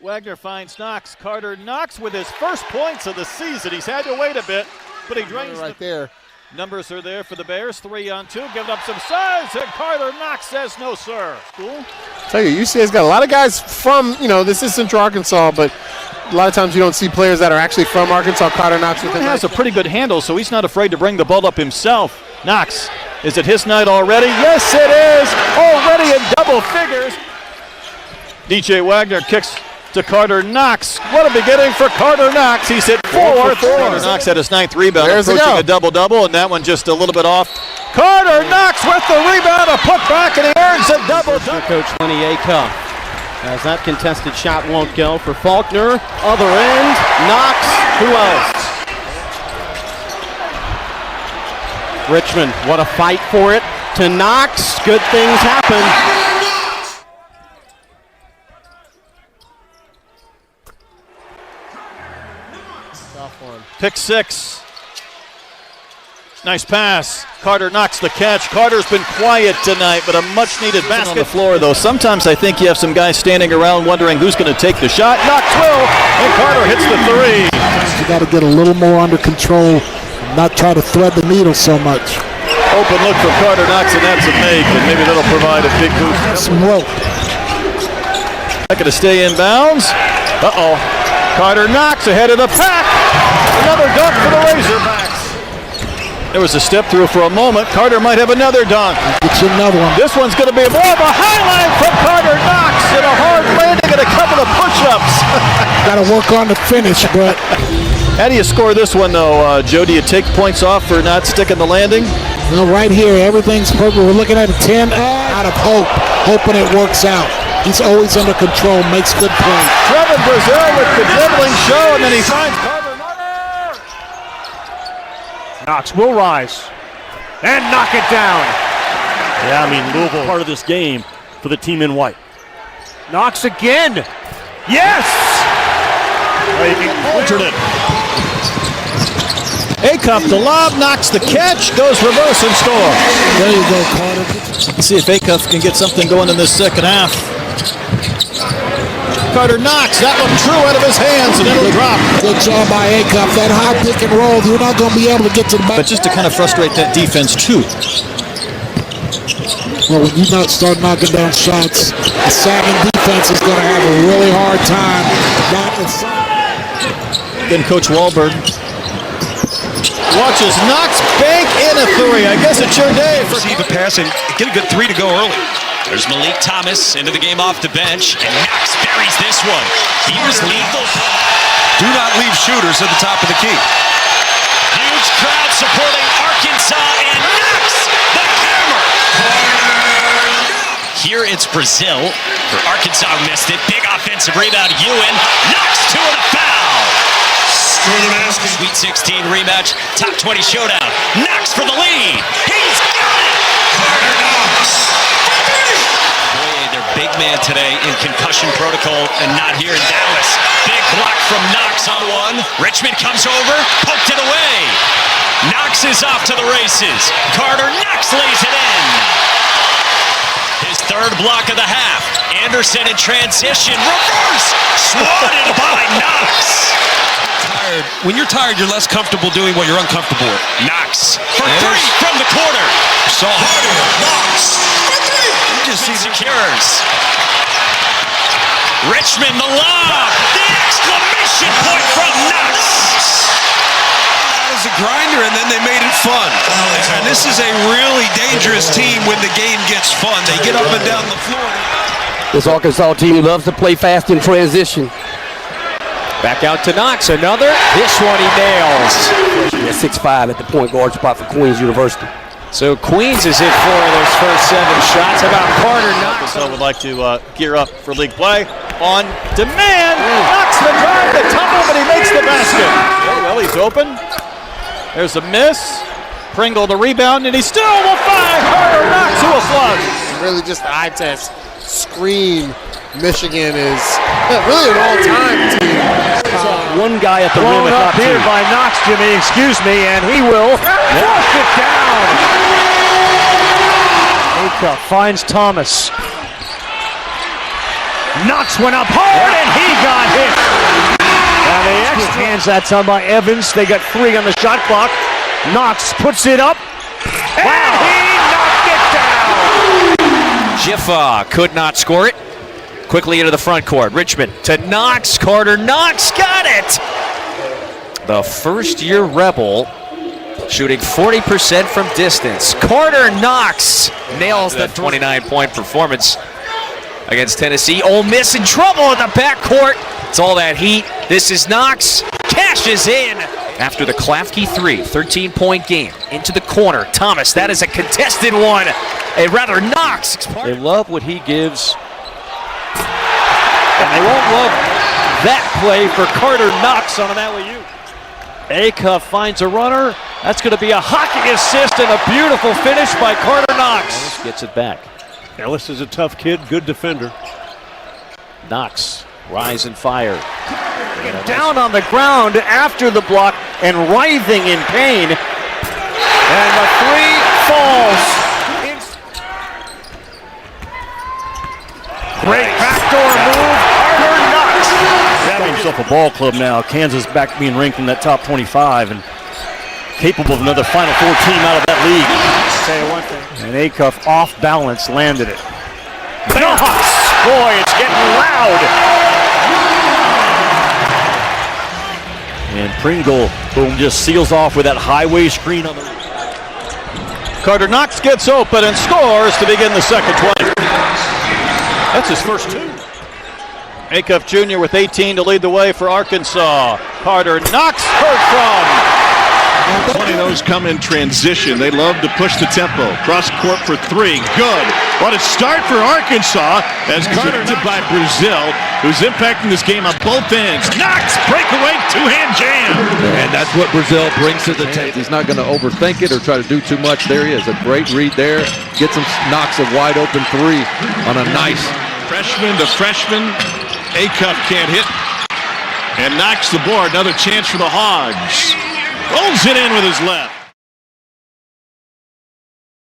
Wagner finds Knox. Karter Knox with his first points of the season. He's had to wait a bit, but he drains right there. Numbers are there for the Bears. 3-on-2, giving up some size, and Karter Knox says no, sir. Cool. Tell you, UCA's got a lot of guys from, this is Central Arkansas, but a lot of times you don't see players that are actually from Arkansas. Karter Knox He has a pretty good handle, so he's not afraid to bring the ball up himself. Knox, is it his night already? Yes, it is. Already in double figures. DJ Wagner kicks to Karter Knox. What a beginning for Karter Knox. He's hit 4. Karter Knox had his 9th rebound, approaching a double-double, and that one just a little bit off. Karter Knox with the rebound, a put back, and he earns a double-double. Coach Lenny Acuff, as that contested shot won't go for Faulkner. Other end, Knox. Who else? Richmond, what a fight for it to Knox. Good things happen. Pick 6. Nice pass. Karter Knox the catch. Carter's been quiet tonight, but a much-needed basket on the floor, though. Sometimes I think you have some guys standing around wondering who's going to take the shot. Knox will, and Karter hits the 3. You got to get a little more under control and not try to thread the needle so much. Open look for Karter Knox, and that's a make, and maybe that'll provide a big boost. Some rope. Not going to stay in bounds. Uh-oh. Karter Knox ahead of the pack. Another dunk for the Razorbacks. There was a step through for a moment. Karter might have another dunk. Get you another one. This one's going to be more of a highlight from Karter Knox and a hard landing and a couple of push-ups. Got to work on the finish, but. How do you score this one, though, Joe? Do you take points off for not sticking the landing? Right here, everything's perfect. We're looking at a 10 out of hope, hoping it works out. He's always under control, makes good plays. Trevin Brazil with the dribbling show, and then he finds Karter Knox. Knox will rise and knock it down. Yeah, Louisville part of this game for the team in white. Knox again. Yes! Alternate. Acuff the lob, knocks the catch, goes reverse and score. There you go, Karter. Let's see if Acuff can get something going in this second half. Karter Knox, that one true out of his hands, and it'll drop. Good job by Acuff. That high pick and roll, you're not going to be able to get to the back. But just to kind of frustrate that defense, too. Well, when you start knocking down shots, the sagging defense is going to have a really hard time. Then Coach Wahlberg watches Knox bank in a 3. I guess it's your day. See the pass and get a good 3 to go early. There's Malik Thomas into the game off the bench, and Knox buries this one. He was lethal. Do not leave shooters at the top of the key. Huge crowd supporting Arkansas, and Knox, the hammer. Here it's Brazil. For Arkansas missed it. Big offensive rebound. Ewan. Knox 2 and a foul. Sweet 16 rematch. Top 20 showdown. Knox for the lead. He's got it. Karter Knox. Boy, their big man today in concussion protocol and not here in Dallas. Big block from Knox on one. Richmond comes over. Poked it away. Knox is off to the races. Karter Knox lays it in. His 3rd block of the half. Anderson in transition. Reverse. Swatted by Knox. When you're tired, you're less comfortable doing what you're uncomfortable with. Knox for 3 from the corner. So Knox for 3. Just secures. Richmond the lob. The exclamation point from Knox. That was a grinder, and then they made it fun. And this is a really dangerous team when the game gets fun. They get up and down the floor. This Arkansas team loves to play fast in transition. Back out to Knox, another. This one he nails. Yeah, 6'5" at the point guard spot for Queens University. So Queens is hit 4 of those first 7 shots. How about Karter Knox? So would like to gear up for league play. On demand, Knox the drive, the tumble, but he makes the basket. Oh, well, he's open. There's a miss. Pringle the rebound, and he still will find Karter Knox, who will flush. Really just the eye test. Scream. Michigan is really an all-time team. One guy at the rim, if not 2. Here by Knox, Jimmy, excuse me, and he will flush it down. Acuff finds Thomas. Knox went up hard, and he got hit. And the extra hands that time by Evans. They got 3 on the shot clock. Knox puts it up, and he knocked it down. Jiffa could not score it. Quickly into the front court. Richmond to Knox. Karter. Knox got it. The first-year Rebel shooting 40% from distance. Karter Knox nails the 29-point performance against Tennessee. Ole Miss in trouble in the backcourt. It's all that heat. This is Knox. Cashes in. After the Klafke 3, 13-point game. Into the corner. Thomas, that is a contested one. Knox. They love what he gives. And they won't love that play for Karter Knox on an alley-oop. Acuff finds a runner. That's going to be a hockey assist and a beautiful finish by Karter Knox. Gets it back. Ellis is a tough kid, good defender. Knox, rise and fire. Down on the ground after the block and writhing in pain. And the 3 falls. Great backdoor move, Karter Knox. Having himself a ball club now. Kansas back being ranked in that top 25 and capable of another Final Four team out of that league. I'll tell you one thing. And Acuff off balance landed it. Knox! Boy, it's getting loud. And Pringle, boom, just seals off with that highway screen on the. Karter Knox gets open and scores to begin the second 20. That's his first 2. Acuff Jr. with 18 to lead the way for Arkansas. Karter Knox heard from. Plenty of those come in transition. They love to push the tempo. Cross court for 3. Good. What a start for Arkansas as Karter by Brazil, who's impacting this game on both ends. Knox, breakaway, 2-hand jam. And that's what Brazil brings to the table. He's not going to overthink it or try to do too much. There he is. A great read there. Gets him, knocks a wide open 3 on a nice. Freshman to freshman. Acuff can't hit. And knocks the board. Another chance for the Hogs. Rolls it in with his left.